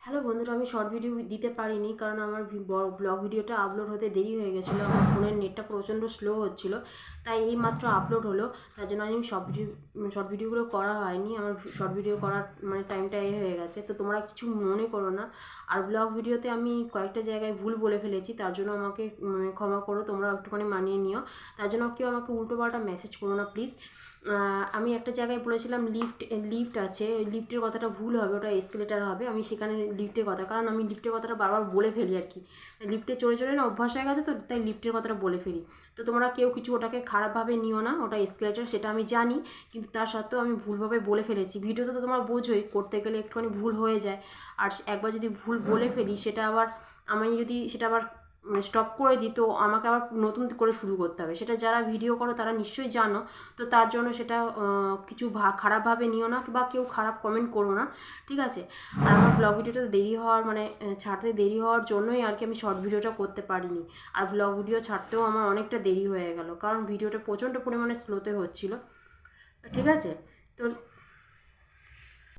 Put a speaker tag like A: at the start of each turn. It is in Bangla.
A: হ্যালো বন্ধুরা, আমি শর্ট ভিডিও দিতে পারিনি কারণ আমার ব্লগ ভিডিওটা আপলোড হতে দেরি হয়ে গেছিলো। আমার ফোনের নেটটা প্রচণ্ড স্লো হচ্ছিলো, তাই এই মাত্র আপলোড হলো। তার জন্য আমি শর্ট ভিডিওগুলো করা হয়নি। আমার শর্ট ভিডিও করার টাইমটা হয়ে গেছে, তো তোমরা কিছু মনে করো না। আর ব্লগ ভিডিওতে আমি কয়েকটা জায়গায় ভুল বলে ফেলেছি, তার জন্য আমাকে ক্ষমা করো, তোমরা একটুখানি মানিয়ে নিও। তার জন্য কেউ আমাকে উল্টোপাল্টা মেসেজ করো না প্লিজ। আমি একটা জায়গায় বলেছিলাম লিফট আছে, লিফটের কথাটা ভুল হবে, ওটা এসকেলেটার হবে। আমি সেখানে লিফটের কথা, কারণ আমি লিফটের কথাটা বারবার বলে ফেলি আর কি। লিফটে চড়ে চড়ে না অভ্যাস হয়ে গেছে, তো তাই লিফটের কথাটা বলে ফেলি। তো তোমরা কেউ কিছু ওটাকে খারাপভাবে নিও না, ওটা এসকেলেটার, সেটা আমি জানি, কিন্তু তার সত্ত্বেও আমি ভুলভাবে বলে ফেলেছি। ভিডিওতে তো তোমরা বোঝোই, করতে গেলে একটুখানি ভুল হয়ে যায়। আর একবার যদি ভুল বলে ফেলি, সেটা আবার আমি যদি সেটা আবার স্টপ করে দিই, তো আমাকে আবার নতুন করে শুরু করতে হবে। সেটা যারা ভিডিও করো তারা নিশ্চয়ই জানো। তো তার জন্য সেটা কিছু খারাপভাবে নিও না, বা কেউ খারাপ কমেন্ট করো না, ঠিক আছে? আর আমার ব্লগ ভিডিওটা দেরি হওয়ার ছাড়তে দেরি হওয়ার জন্যই আর কি আমি শর্ট ভিডিওটা করতে পারিনি। আর ব্লগ ভিডিও ছাড়তেও আমার অনেকটা দেরি হয়ে গেল, কারণ ভিডিওটা প্রচণ্ড পরিমাণে স্লোতে হচ্ছিলো, ঠিক আছে? তো